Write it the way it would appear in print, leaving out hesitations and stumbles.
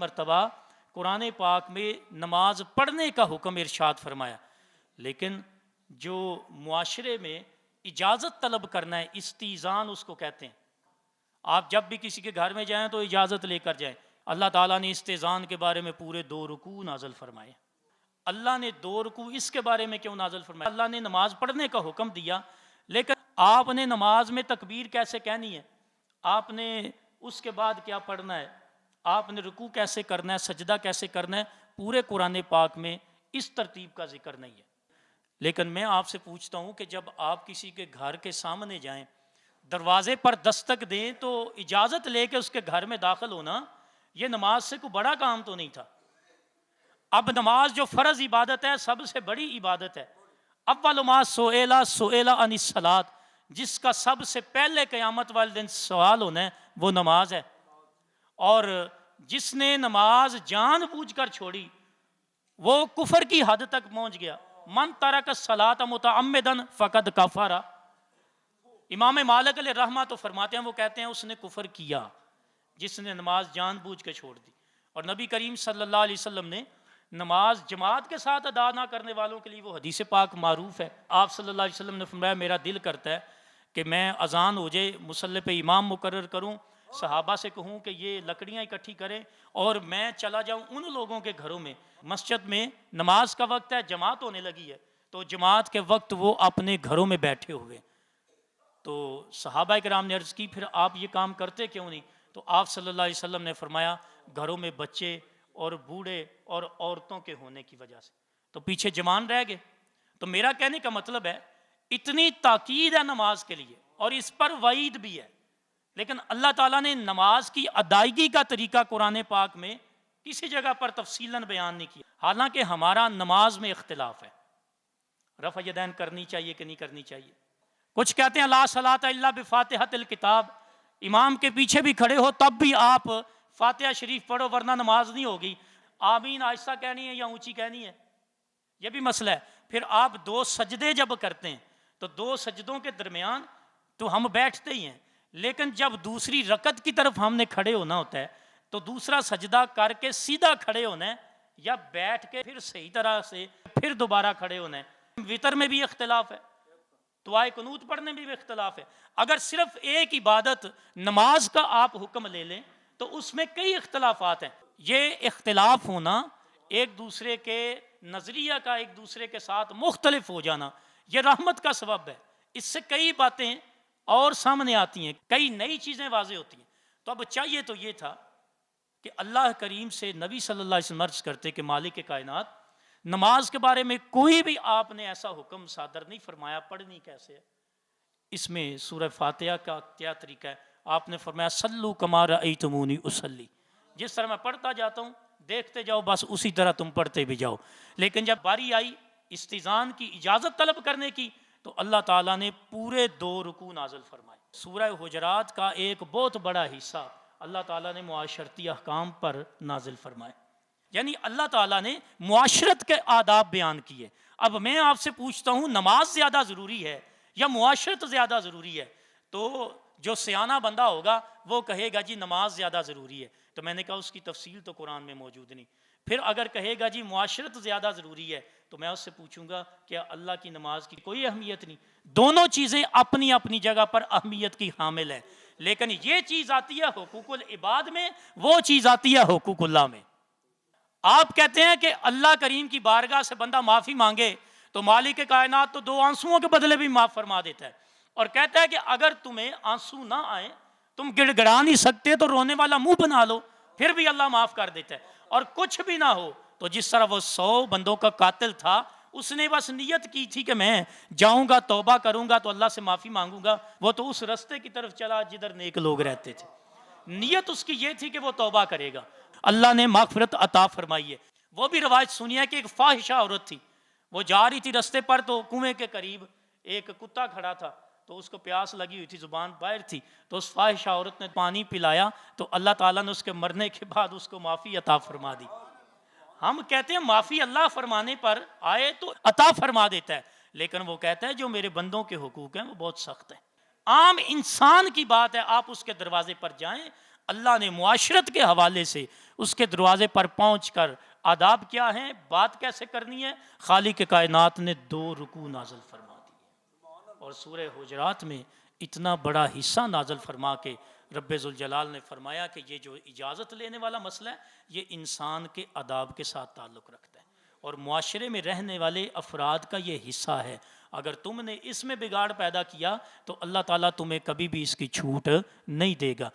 مرتبہ قرآن پاک میں نماز پڑھنے کا حکم ارشاد فرمایا، لیکن جو معاشرے میں اجازت طلب کرنا ہے، استیزان اس کو کہتے ہیں، آپ جب بھی کسی کے گھر میں جائیں تو اجازت لے کر جائیں۔ اللہ تعالیٰ نے استیزان کے بارے میں پورے 2 رکوع نازل فرمائے۔ اللہ نے 2 رکوع اس کے بارے میں کیوں نازل فرمایا؟ اللہ نے نماز پڑھنے کا حکم دیا، لیکن آپ نے نماز میں تکبیر کیسے کہنی ہے، آپ نے اس کے بعد کیا پڑھنا ہے، آپ نے رکوع کیسے کرنا ہے، سجدہ کیسے کرنا ہے، پورے قرآن پاک میں اس ترتیب کا ذکر نہیں ہے۔ لیکن میں آپ سے پوچھتا ہوں کہ جب آپ کسی کے گھر کے سامنے جائیں، دروازے پر دستک دیں تو اجازت لے کے اس کے گھر میں داخل ہونا، یہ نماز سے کوئی بڑا کام تو نہیں تھا۔ اب نماز جو فرض عبادت ہے، سب سے بڑی عبادت ہے۔ اول ما سئل عن الصلاۃ، جس کا سب سے پہلے قیامت والے دن سوال ہونا ہے وہ نماز ہے، اور جس نے نماز جان بوجھ کر چھوڑی وہ کفر کی حد تک پہنچ گیا۔ من ترک الصلاۃ متعمدا فقد کفر۔ امام مالک علیہ رحمہ تو فرماتے ہیں، وہ کہتے ہیں اس نے کفر کیا جس نے نماز جان بوجھ کے چھوڑ دی۔ اور نبی کریم صلی اللہ علیہ وسلم نے نماز جماعت کے ساتھ ادا نہ کرنے والوں کے لیے وہ حدیث پاک معروف ہے، آپ صلی اللہ علیہ وسلم نے فرمایا میرا دل کرتا ہے کہ میں اذان ہو جائے، مصلی پہ امام مقرر کروں، صحابہ سے کہوں کہ یہ لکڑیاں اکٹھی کریں اور میں چلا جاؤں ان لوگوں کے گھروں میں، مسجد میں نماز کا وقت ہے، جماعت ہونے لگی ہے، تو جماعت کے وقت وہ اپنے گھروں میں بیٹھے ہوئے۔ تو صحابہ کرام نے عرض کی پھر آپ یہ کام کرتے کیوں نہیں؟ تو آپ صلی اللہ علیہ وسلم نے فرمایا گھروں میں بچے اور بوڑھے اور عورتوں کے ہونے کی وجہ سے تو پیچھے جوان رہ گئے۔ تو میرا کہنے کا مطلب ہے اتنی تاکید ہے نماز کے لیے اور اس پر وعید بھی ہے، لیکن اللہ تعالیٰ نے نماز کی ادائیگی کا طریقہ قرآن پاک میں کسی جگہ پر تفصیلاً بیان نہیں کیا۔ حالانکہ ہمارا نماز میں اختلاف ہے، رفع یدین کرنی چاہیے کہ نہیں کرنی چاہیے۔ کچھ کہتے ہیں لا صلاۃ الا بفاتحۃ الکتاب، امام کے پیچھے بھی کھڑے ہو تب بھی آپ فاتحہ شریف پڑھو ورنہ نماز نہیں ہوگی۔ آمین آہستہ کہنی ہے یا اونچی کہنی ہے، یہ بھی مسئلہ ہے۔ پھر آپ 2 سجدے جب کرتے ہیں تو 2 سجدوں کے درمیان تو ہم بیٹھتے ہی ہیں، لیکن جب دوسری رکعت کی طرف ہم نے کھڑے ہونا ہوتا ہے تو دوسرا سجدہ کر کے سیدھا کھڑے ہونا ہے یا بیٹھ کے پھر صحیح طرح سے پھر دوبارہ کھڑے ہونا ہے۔ وتر میں بھی اختلاف ہے، دعائے قنوت پڑھنے میں بھی اختلاف ہے۔ اگر صرف ایک عبادت نماز کا آپ حکم لے لیں تو اس میں کئی اختلافات ہیں۔ یہ اختلاف ہونا، ایک دوسرے کے نظریہ کا ایک دوسرے کے ساتھ مختلف ہو جانا، یہ رحمت کا سبب ہے۔ اس سے کئی باتیں اور سامنے آتی ہیں، کئی نئی چیزیں واضح ہوتی ہیں۔ تو اب چاہیے تو یہ تھا کہ اللہ کریم سے نبی صلی اللہ علیہ وسلم عرض کرتے کہ مالک کائنات، نماز کے بارے میں کوئی بھی آپ نے ایسا حکم صادر نہیں فرمایا، پڑھنی کیسے ہے؟ اس میں سورہ فاتحہ کا کیا طریقہ ہے؟ آپ نے فرمایا صلو کما رأیتمونی اصلی، جس طرح میں پڑھتا جاتا ہوں دیکھتے جاؤ، بس اسی طرح تم پڑھتے بھی جاؤ۔ لیکن جب باری آئی استیزان کی، اجازت طلب کرنے کی، تو اللہ تعالیٰ نے پورے 2 رکوع نازل فرمائے۔ سورہ حجرات کا ایک بہت بڑا حصہ اللہ تعالیٰ نے معاشرتی احکام پر نازل فرمائے، یعنی اللہ تعالیٰ نے معاشرت کے آداب بیان کیے۔ اب میں آپ سے پوچھتا ہوں نماز زیادہ ضروری ہے یا معاشرت زیادہ ضروری ہے؟ تو جو سیانہ بندہ ہوگا وہ کہے گا جی نماز زیادہ ضروری ہے، تو میں نے کہا اس کی تفصیل تو قرآن میں موجود نہیں۔ پھر اگر کہے گا جی معاشرت زیادہ ضروری ہے تو میں اس سے پوچھوں گا کہ اللہ کی نماز کی کوئی اہمیت نہیں؟ دونوں چیزیں اپنی اپنی جگہ پر اہمیت کی حامل ہیں، لیکن یہ چیز آتی ہے حقوق العباد میں، وہ چیز آتی ہے حقوق اللہ میں۔ آپ کہتے ہیں کہ اللہ کریم کی بارگاہ سے بندہ معافی مانگے تو مالک کائنات تو 2 آنسوؤں کے بدلے بھی معاف فرما دیتا ہے، اور کہتا ہے کہ اگر تمہیں آنسو نہ آئے، تم گڑ گڑا نہیں سکتے تو رونے والا منہ بنا لو، پھر بھی اللہ معاف کر دیتا ہے۔ اور کچھ بھی نہ ہو تو جس طرح وہ 100 بندوں کا قاتل تھا، اس نے بس نیت کی تھی کہ میں جاؤں گا توبہ کروں گا تو اللہ سے معافی مانگوں گا، وہ تو اس رستے کی طرف چلا جدھر نیک لوگ رہتے تھے، نیت اس کی یہ تھی کہ وہ توبہ کرے گا، اللہ نے مغفرت عطا فرمائی ہے۔ وہ بھی روایت سنی ہے کہ ایک فاحشہ عورت تھی، وہ جا رہی تھی رستے پر تو کنویں کے قریب ایک کتا کھڑا تھا، تو اس کو پیاس لگی ہوئی تھی، زبان باہر تھی، تو اس فاحشہ عورت نے پانی پلایا تو اللہ تعالیٰ نے اس کے مرنے کے بعد اس کو معافی عطا فرما دی۔ ہم کہتے ہیں معافی اللہ فرمانے پر آئے تو عطا فرما دیتا ہے، لیکن وہ کہتا ہے جو میرے بندوں کے حقوق ہیں وہ بہت سخت ہیں۔ عام انسان کی بات ہے، آپ اس کے دروازے پر جائیں، اللہ نے معاشرت کے حوالے سے اس کے دروازے پر پہنچ کر آداب کیا ہیں، بات کیسے کرنی ہے، خالق کائنات نے 2 رکوع نازل فرما دیے، اور سورہ حجرات میں اتنا بڑا حصہ نازل فرما کے رب ذوالجلال نے فرمایا کہ یہ جو اجازت لینے والا مسئلہ ہے یہ انسان کے آداب کے ساتھ تعلق رکھتا ہے اور معاشرے میں رہنے والے افراد کا یہ حصہ ہے۔ اگر تم نے اس میں بگاڑ پیدا کیا تو اللہ تعالیٰ تمہیں کبھی بھی اس کی چھوٹ نہیں دے گا۔